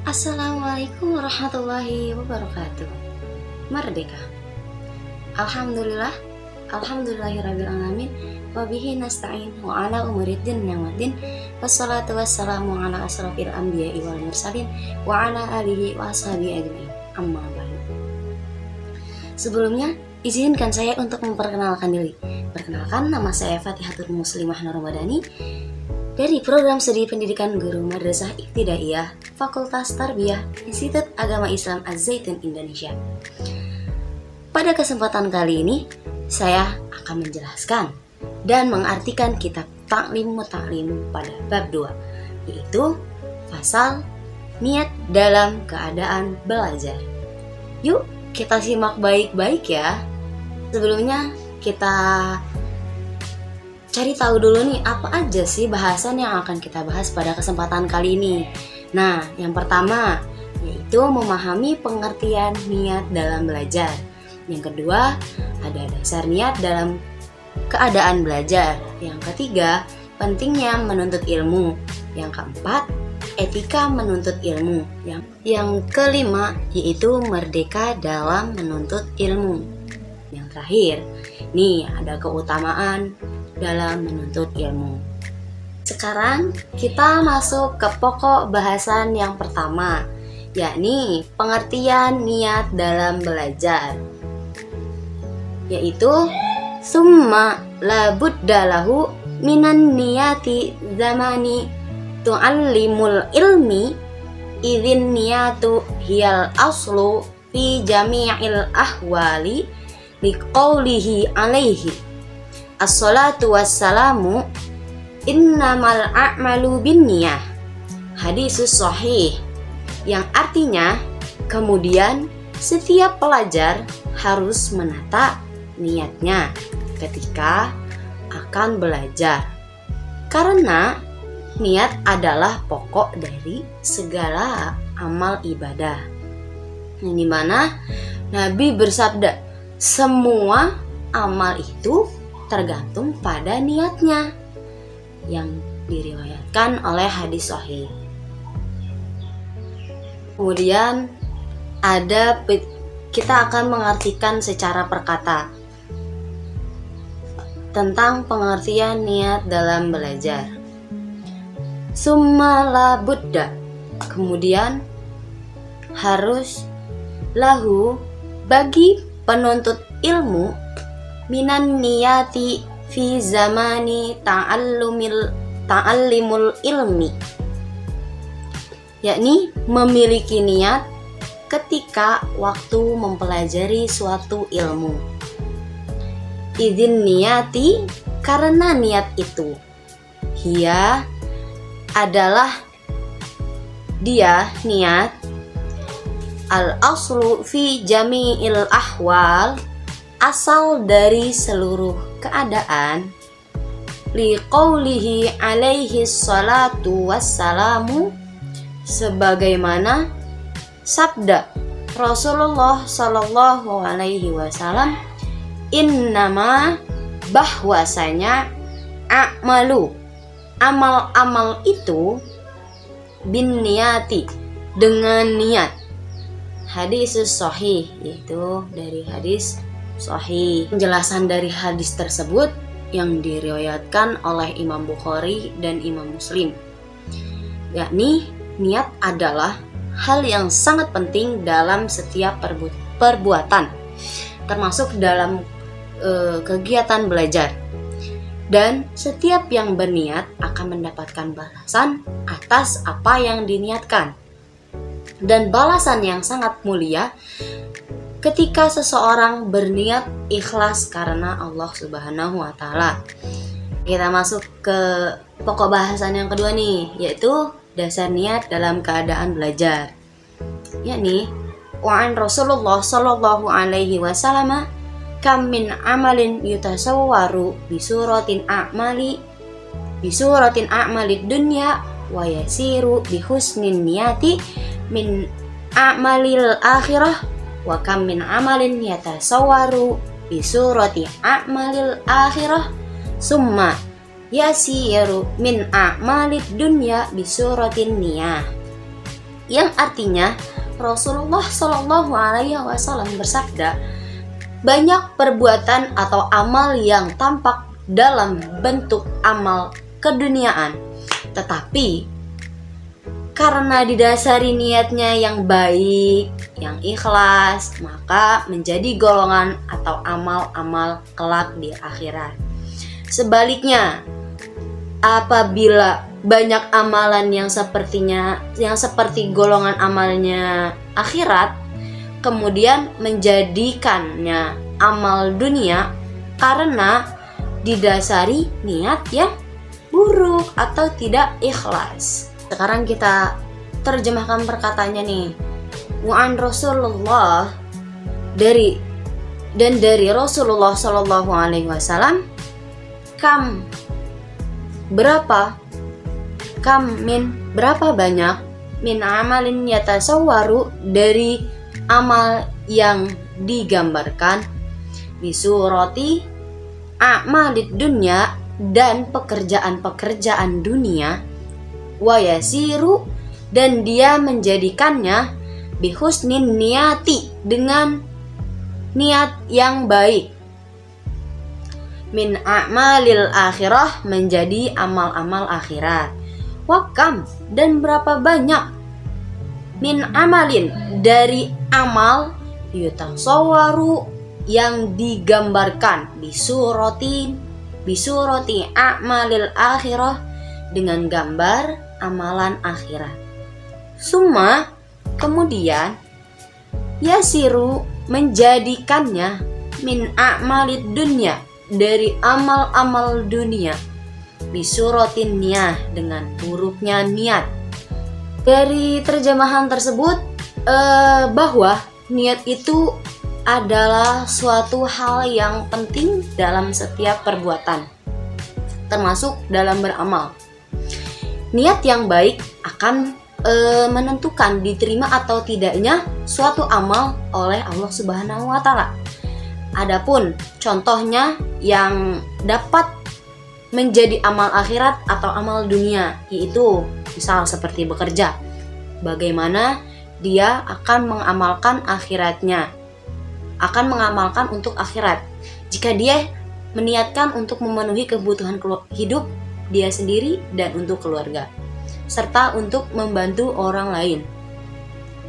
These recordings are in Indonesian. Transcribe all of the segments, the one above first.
Assalamualaikum warahmatullahi wabarakatuh. Merdeka. Alhamdulillah. Alhamdulillahirabbil alamin. Wabihi nasta'in wa ala umuriddin ni'matin. Wassalatu wassalamu ala asrofil anbiya'i wal mursalin wa ala alihi wa ashabihi ajmain. Amma ba'du. Sebelumnya, izinkan saya untuk memperkenalkan diri. Perkenalkan, nama saya Fatihatul Muslimah Nur Madani dari Program Studi Pendidikan Guru Madrasah Ibtidaiyah Fakultas Tarbiyah Institut Agama Islam Az-Zaitun Indonesia. Pada kesempatan kali ini, saya akan menjelaskan dan mengartikan kitab Ta'lim Muta'lim pada bab 2, yaitu pasal niat dalam keadaan belajar. Yuk, kita simak baik-baik ya. Sebelumnya kita cari tahu dulu nih apa aja sih bahasan yang akan kita bahas pada kesempatan kali ini. Nah, yang pertama yaitu memahami pengertian niat dalam belajar. Yang kedua, ada dasar niat dalam keadaan belajar. Yang ketiga, pentingnya menuntut ilmu. Yang keempat, etika menuntut ilmu. Yang kelima yaitu merdeka dalam menuntut ilmu. Yang terakhir, nih ada keutamaan dalam menuntut ilmu. Sekarang kita masuk ke pokok bahasan yang pertama, yakni pengertian niat dalam belajar, yaitu summa la budda lahu minan niyati zamani tu'allimul ilmi idzin niyatu hiyal aslu fi jami'il ahwali liqaulihi alaihi As-salatu wassalamu innamal a'malu binniyah. Hadisus sahih, yang artinya kemudian setiap pelajar harus menata niatnya ketika akan belajar, karena niat adalah pokok dari segala amal ibadah. Yang dimana Nabi bersabda, semua amal itu tergantung pada niatnya, yang diriwayatkan oleh hadis sahih. Kemudian kita akan mengartikan secara perkata tentang pengertian niat dalam belajar. Summa la budda, kemudian harus, lahu bagi penuntut ilmu, minan niyati fi zamani ta'allimul ilmi, yakni memiliki niat ketika waktu mempelajari suatu ilmu. Idzin niyati, karena niat itu, hiya adalah dia niat, al aslu fi jami'il ahwal, asal dari seluruh keadaan, liqaulihi alaihi salatu wassalamu, sebagaimana sabda Rasulullah sallallahu alaihi wasallam, innama, bahwasanya, a'malu, amal-amal itu, bin niyati, dengan niat. Hadisus sahih, yaitu dari hadis sahih. Penjelasan dari hadis tersebut yang diriwayatkan oleh Imam Bukhari dan Imam Muslim, yakni niat adalah hal yang sangat penting dalam setiap perbuatan, termasuk dalam kegiatan belajar, dan setiap yang berniat akan mendapatkan balasan atas apa yang diniatkan, dan balasan yang sangat mulia ketika seseorang berniat ikhlas karena Allah Subhanahu wa Ta'ala. Kita masuk ke pokok bahasan yang kedua nih, yaitu dasar niat dalam keadaan belajar, yakni wa'an Rasulullah sallallahu alaihi wasallam kam min amalin yutasawwaru bisuratin a'mali dunya wa yasiru bihusnin niyati min a'malil akhirah, wa kam min amalin yatasawwaru bi surati a'malil akhirah summa yasiru min a'malid dunya bi suratin niyah. yang artinya Rasulullah Shallallahu Alaihi Wasallam bersabda, banyak perbuatan atau amal yang tampak dalam bentuk amal keduniaan, tetapi karena didasari niatnya yang baik, yang ikhlas, maka menjadi golongan atau amal-amal kelak di akhirat. Sebaliknya, apabila banyak amalan yang seperti golongan amalnya akhirat, kemudian menjadikannya amal dunia karena didasari niat yang buruk atau tidak ikhlas. Sekarang kita terjemahkan perkataannya nih. Wa'an Rasulullah dari Rasulullah Shallallahu Alaihi Wasallam, berapa banyak min amalin yatasawwaru dari amal yang digambarkan bisurati a'malid dunya dan pekerjaan-pekerjaan dunia wa yasiru dan dia menjadikannya bihusnin niyati dengan niat yang baik min a'malil akhirah menjadi amal-amal akhirat. Wakam dan berapa banyak min amalin dari amal yutasawwaru yang digambarkan bisurati a'malil akhirah dengan gambar amalan akhirat. Summa kemudian yasiru menjadikannya min a'malid dunya dari amal-amal dunia bisuratin niyah dengan buruknya niat. Dari terjemahan tersebut bahwa niat itu adalah suatu hal yang penting dalam setiap perbuatan, termasuk dalam beramal. Niat yang baik akan menentukan diterima atau tidaknya suatu amal oleh Allah Subhanahu wa Ta'ala. Adapun contohnya yang dapat menjadi amal akhirat atau amal dunia, yaitu misal seperti bekerja, bagaimana dia akan mengamalkan akhiratnya, akan mengamalkan untuk akhirat. Jika dia meniatkan untuk memenuhi kebutuhan hidup dia sendiri dan untuk keluarga, serta untuk membantu orang lain.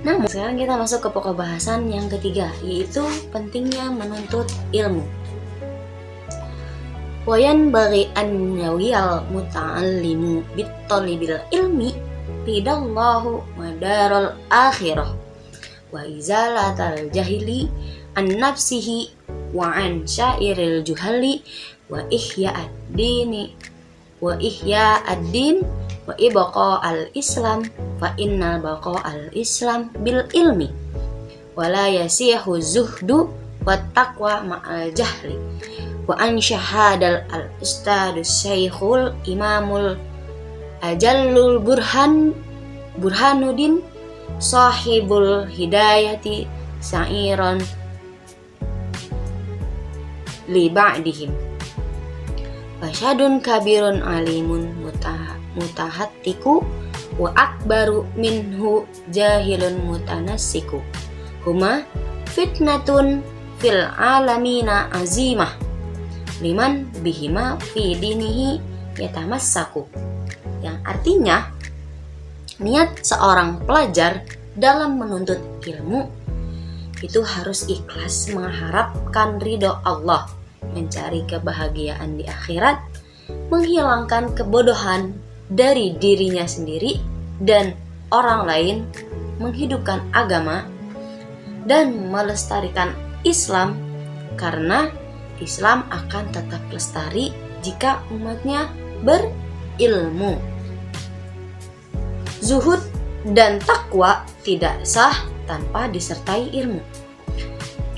Nah, sekarang kita masuk ke pokok bahasan yang ketiga, yaitu pentingnya menuntut ilmu. Wayan bagi an yawiyal muta'allimu bittalibil ilmi bidallahu madarul akhirah wa izalatal jahili an nafsihi wa an syairil juhali wa ihya ad-din wa ibqa al-islam fa innal baqa al-islam bil ilmi wala yasihu zuhdu wat taqwa ma'al jahli wa an syahadal al-ustadus syekhul imamul ajallul burhanuddin sahibul hidayati sa'iran li ba'dihim fasyadun kabirun alimun mutahattiku wa akbaru minhu jahilun mutanassiku huma fitnatun fil alamina azimah liman bihima fi dinihi yatamassaku, yang artinya niat seorang pelajar dalam menuntut ilmu itu harus ikhlas mengharapkan ridho Allah, mencari kebahagiaan di akhirat, menghilangkan kebodohan dari dirinya sendiri dan orang lain, menghidupkan agama dan melestarikan Islam, karena Islam akan tetap lestari jika umatnya berilmu. Zuhud dan takwa tidak sah tanpa disertai ilmu.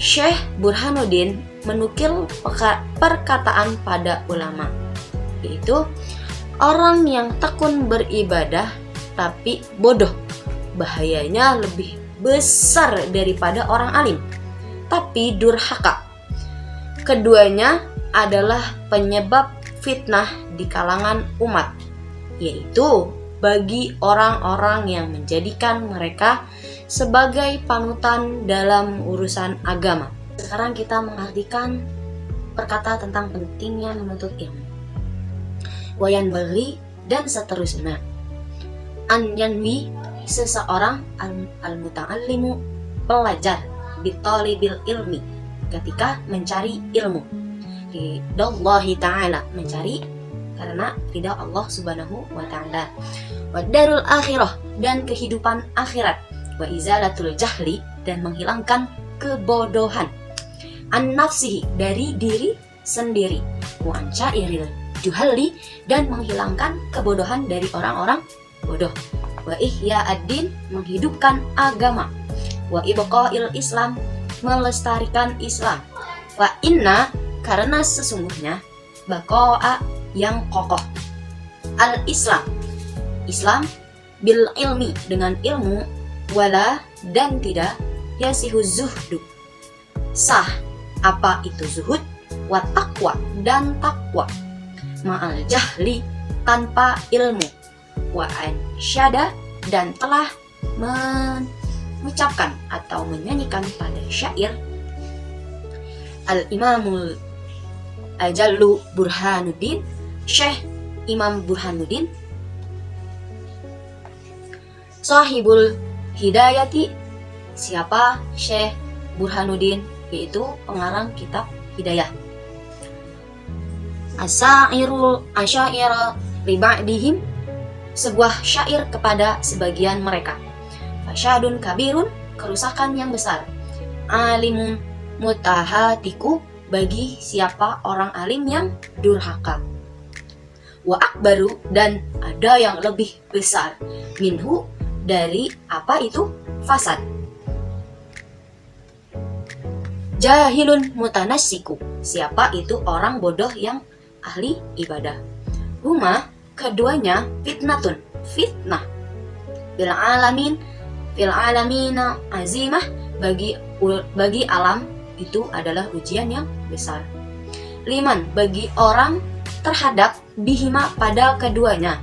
Syekh Burhanuddin menukil perkataan pada ulama, yaitu orang yang tekun beribadah tapi bodoh, bahayanya lebih besar daripada orang alim tapi durhaka. Keduanya adalah penyebab fitnah di kalangan umat, yaitu bagi orang-orang yang menjadikan mereka sebagai panutan dalam urusan agama. Sekarang kita mengartikan perkata tentang pentingnya menuntut ilmu. Wayan bagi dan seterusnya. An yanwi, seseorang al-muta'allimu, pelajar, bitalibil ilmi, ketika mencari ilmu. Ridallahi ta'ala, mencari karena ridha Allah subhanahu wa ta'ala. Wa darul akhirah, dan kehidupan akhirat. Wa izalatul jahli, dan menghilangkan kebodohan. An nafsihi, dari diri sendiri. Wa an syairil juhali, dan menghilangkan kebodohan dari orang-orang bodoh. Wa ihya ad-din, menghidupkan agama. Wa ibqa'il Islam, melestarikan Islam. Wa inna, karena sesungguhnya baqa'a, yang kokoh, al-Islam, Islam, bil ilmi, dengan ilmu, wala, dan tidak, yasihu zuhdu, sah, apa itu zuhud, wa taqwa, dan takwa, ma'al jahli, tanpa ilmu, wa ansyada, dan telah mengucapkan atau menyanyikan pada syair al-imamul ajallu Burhanuddin, Syekh Imam Burhanuddin, Sahibul Hidayati, siapa Syekh Burhanuddin, yaitu pengarang kitab Hidayah. Asyaira riba'dihim, sebuah syair kepada sebagian mereka. Fasyadun kabirun, kerusakan yang besar. Alimun mutahatiku, bagi siapa orang alim yang durhaka. Wa akbaru, dan ada yang lebih besar, minhu, dari apa itu fasad. Jahilun mutanassiku, siapa itu orang bodoh yang ahli ibadah. Huma, keduanya, fitnatun, fitnah. Bil alamina azimah, bagi alam itu adalah ujian yang besar. Liman, bagi orang, terhadap bihima, pada keduanya.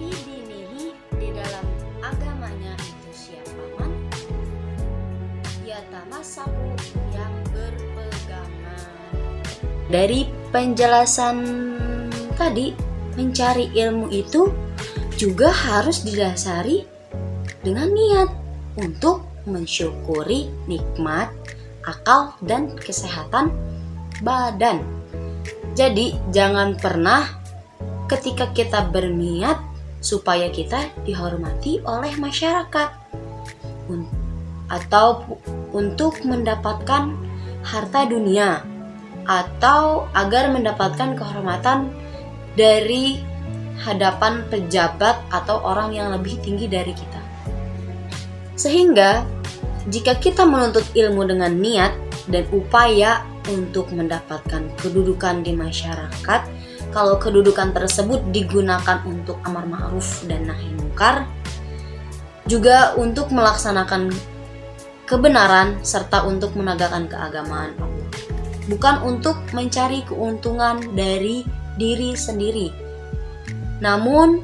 Fidinihi, di dalam agamanya itu siapa man yatamasaku, yang berpegangan. Dari penjelasan tadi, mencari ilmu itu juga harus didasari dengan niat untuk mensyukuri nikmat akal dan kesehatan badan. Jadi jangan pernah ketika kita berniat supaya kita dihormati oleh masyarakat atau untuk mendapatkan harta dunia atau agar mendapatkan kehormatan dari hadapan pejabat atau orang yang lebih tinggi dari kita. Sehingga jika kita menuntut ilmu dengan niat dan upaya untuk mendapatkan kedudukan di masyarakat, kalau kedudukan tersebut digunakan untuk amar ma'ruf dan nahi mungkar, juga untuk melaksanakan kebenaran serta untuk menegakkan keagamaan Allah, bukan untuk mencari keuntungan dari diri sendiri, namun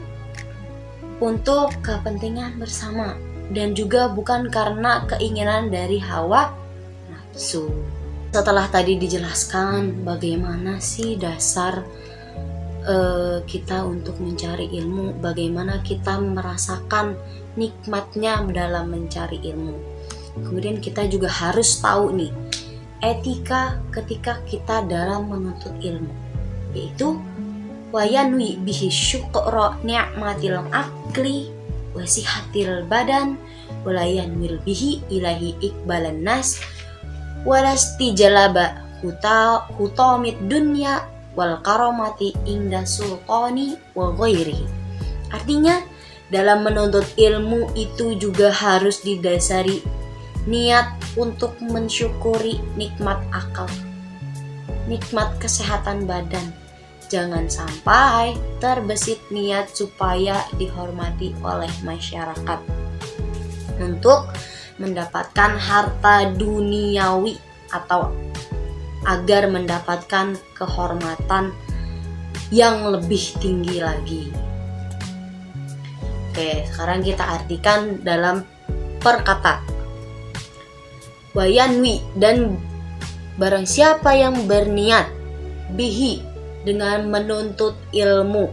untuk kepentingan bersama, dan juga bukan karena keinginan dari hawa nafsu. Setelah tadi dijelaskan bagaimana sih dasar kita untuk mencari ilmu, bagaimana kita merasakan nikmatnya dalam mencari ilmu. Kemudian kita juga harus tahu nih etika ketika kita dalam menuntut ilmu, yaitu wayanwi bihi syukra ni'matil akli wasihatil badan walayanwil bihi ilahi ikbalan nas walasti jalaba hutamid dunya wal karamati inda sultani wa ghairihi. Artinya dalam menuntut ilmu itu juga harus didasari niat untuk mensyukuri nikmat akal, nikmat kesehatan badan. Jangan sampai terbesit niat supaya dihormati oleh masyarakat untuk mendapatkan harta duniawi atau agar mendapatkan kehormatan yang lebih tinggi lagi. Oke, sekarang kita artikan dalam perkata. Wayanwi, dan barang siapa yang berniat bihi, dengan menuntut ilmu,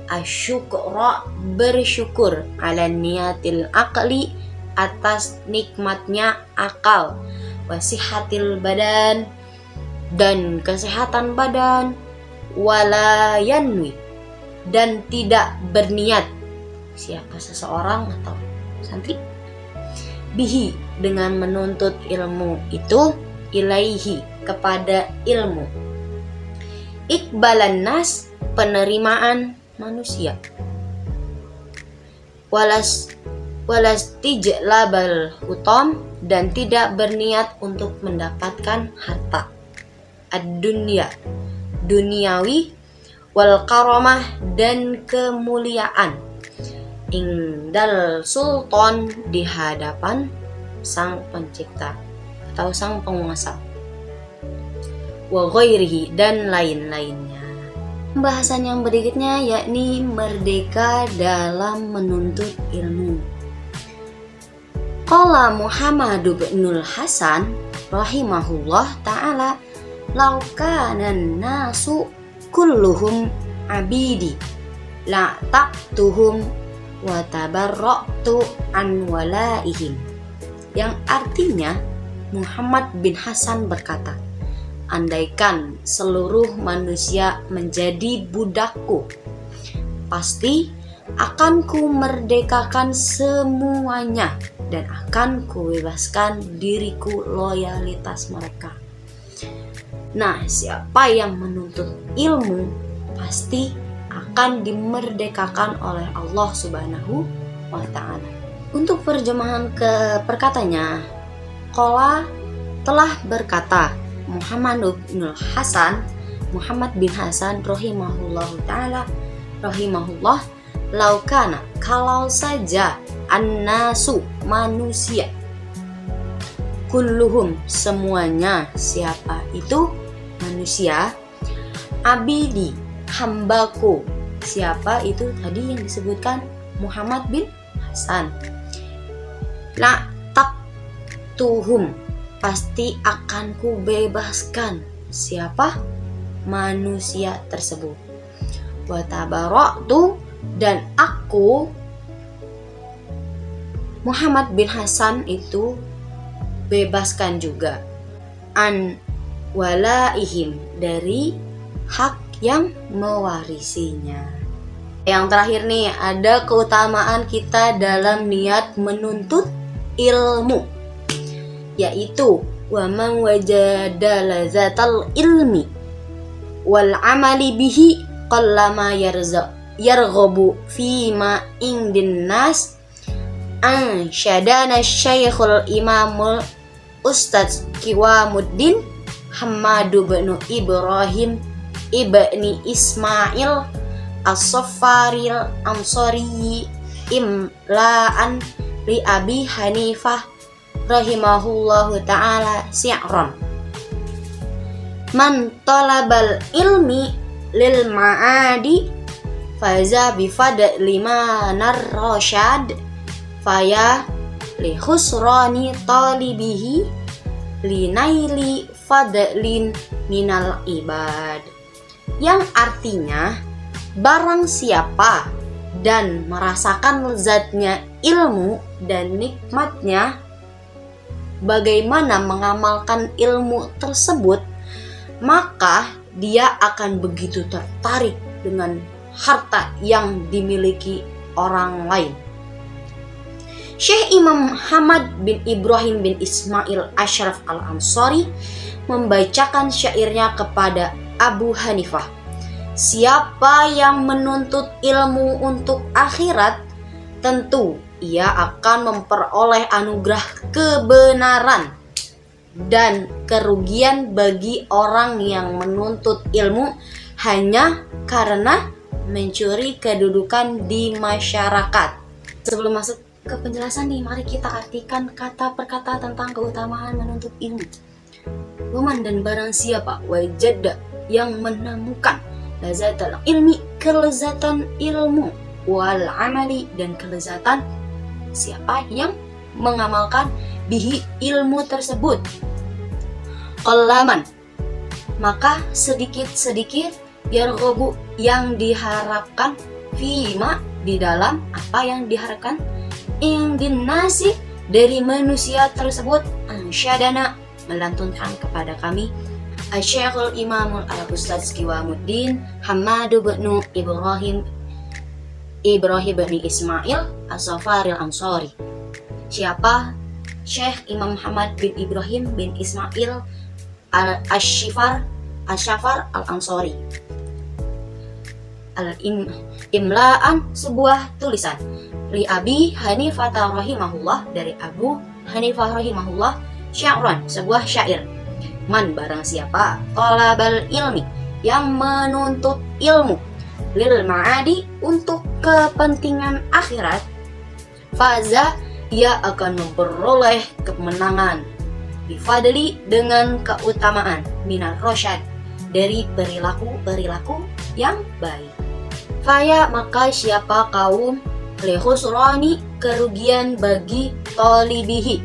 asyukra, bersyukur, ala niyatil akli, atas nikmatnya akal, wasihatil badan, dan kesehatan badan, walayanwi, dan tidak berniat, siapa seseorang atau santri, bihi, dengan menuntut ilmu itu, ilaihi, kepada ilmu, ikbalan nas, penerimaan manusia, walastijlabal hutam, dan tidak berniat untuk mendapatkan harta, ad-dunya, duniawi, wal karamah, dan kemuliaan, indal sultan, di hadapan sang pencipta atau sang penguasa, wa ghairihi, dan lain-lainnya. Pembahasan yang berikutnya yakni merdeka dalam menuntut ilmu. Qala Muhammad bin Hasan rahimahullah ta'ala, law kana nasu kulluhum abidi la taqtuhum wa tabarra'tu an walaihim. Yang artinya, Muhammad bin Hasan berkata, andaikan seluruh manusia menjadi budakku, pasti akan ku merdekakan semuanya dan akan ku bebaskan diriku loyalitas mereka. Nah, siapa yang menuntut ilmu pasti akan dimerdekakan oleh Allah Subhanahu wa ta'ala. Untuk terjemahan ke perkatanya, qala, telah berkata Muhammad bin Hasan rahimahullahu ta'ala, rahimahullah, laukana, kalau saja, annasu, manusia, kulluhum, semuanya, siapa itu manusia, abidi, hambaku, siapa itu tadi yang disebutkan Muhammad bin Hasan, la taqtuhum, pasti akan ku bebaskan, siapa manusia tersebut, wa tabara'tu, dan aku Muhammad bin Hasan itu bebaskan juga, an walaihim, dari hak yang mewarisinya. Yang terakhir nih, ada keutamaan kita dalam niat menuntut ilmu, yaitu wa man wajada lazatal ilmi wal amali bihi qallama yarghabu fima indin nas, an syadana syekhul imamul ustadz Qiwamuddin Hamadu bin Ibrahim ibni Ismail as-Saffaril Ansari imla'an li Abi Hanifah rahimahullahu ta'ala si'ran, man talabal ilmi lil ma'adi faza bifadli manar rasyad faya li khusrani talibihi linaili fadlin minal ibad. Yang artinya, barang siapa dan merasakan lezatnya ilmu dan nikmatnya, bagaimana mengamalkan ilmu tersebut, maka dia akan begitu tertarik dengan harta yang dimiliki orang lain. Syekh Imam Muhammad bin Ibrahim bin Ismail Ashraf al-Ansari membacakan syairnya kepada Abu Hanifah, siapa yang menuntut ilmu untuk akhirat, tentu ia akan memperoleh anugerah kebenaran, dan kerugian bagi orang yang menuntut ilmu hanya karena mencuri kedudukan di masyarakat. Sebelum masuk ke penjelasan nih, mari kita artikan kata per kata tentang keutamaan menuntut ilmu. Waman, dan barang siapa, wajada, yang menemukan, lazatal ilmi, kelezatan ilmu, wal amali, dan kelezatan siapa yang mengamalkan bihi, ilmu tersebut. Qallaman, maka sedikit-sedikit, yarghabu, yang diharapkan, fima, di dalam apa yang diharapkan, indinasi, dari manusia tersebut, ansyadana, melantunkan kepada kami Asy-Syekhul Imamul Al-Ustadz Qiwamuddin Hamadu bin Ibrahim bin Ismail As-Safari Al-Ansari. Siapa? Syekh Imam Muhammad bin Ibrahim bin Ismail Al-Syafar Al-Ansari. Imlaan, sebuah tulisan. Li Abi Hanifah rahimahullah, dari Abu Hanifah rahimahullah, sya'ran, sebuah syair. Man, barang siapa, talabal ilmi, yang menuntut ilmu, lil ma'adi, untuk kepentingan akhirat, faza, ia akan memperoleh kemenangan, bifadli, dengan keutamaan, minar rosyad, dari perilaku yang baik. Faya, maka siapa kaum, lehusrani, kerugian bagi tolibihi,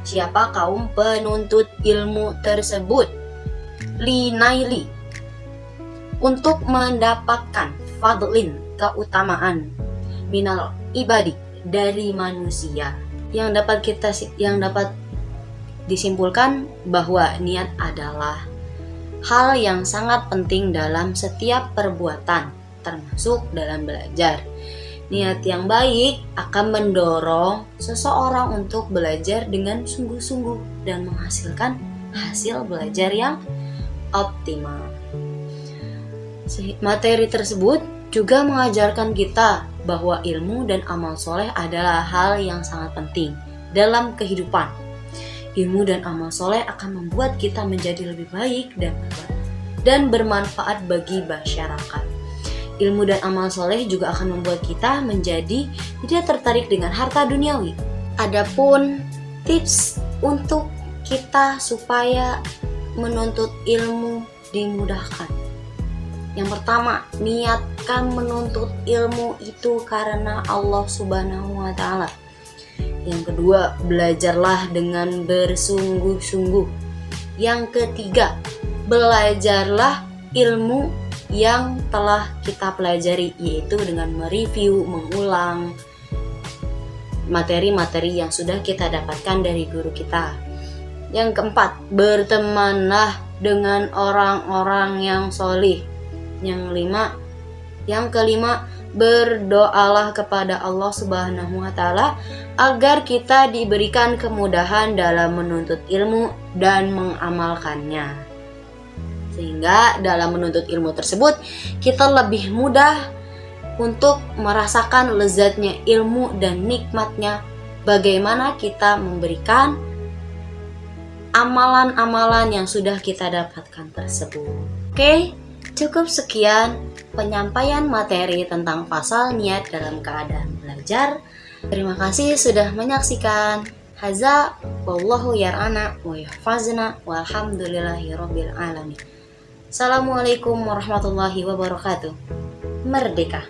siapa kaum penuntut ilmu tersebut, linaili, untuk mendapatkan, fadlin, keutamaan, minal ibadi, dari manusia. Yang dapat disimpulkan bahwa niat adalah hal yang sangat penting dalam setiap perbuatan, termasuk dalam belajar. Niat yang baik akan mendorong seseorang untuk belajar dengan sungguh-sungguh dan menghasilkan hasil belajar yang optimal. Materi tersebut juga mengajarkan kita bahwa ilmu dan amal soleh adalah hal yang sangat penting dalam kehidupan. Ilmu dan amal soleh akan membuat kita menjadi lebih baik dan bermanfaat bagi masyarakat. Ilmu dan amal soleh juga akan membuat kita menjadi tidak tertarik dengan harta duniawi. Adapun tips untuk kita supaya menuntut ilmu dimudahkan. Yang pertama, niatkan menuntut ilmu itu karena Allah Subhanahu wa Ta'ala. Yang kedua, belajarlah dengan bersungguh-sungguh. Yang ketiga, belajarlah ilmu yang telah kita pelajari, yaitu dengan mereview, mengulang materi-materi yang sudah kita dapatkan dari guru kita. Yang keempat, bertemanlah dengan orang-orang yang solih. Yang kelima, berdoalah kepada Allah Subhanahu wa Ta'ala agar kita diberikan kemudahan dalam menuntut ilmu dan mengamalkannya, sehingga dalam menuntut ilmu tersebut kita lebih mudah untuk merasakan lezatnya ilmu dan nikmatnya bagaimana kita memberikan amalan-amalan yang sudah kita dapatkan tersebut. Oke, cukup sekian penyampaian materi tentang pasal niat dalam keadaan belajar. Terima kasih sudah menyaksikan. Haza wallahu yar'ana wa yahfazna walhamdulillahirabbil alamin. Assalamualaikum warahmatullahi wabarakatuh. Merdeka.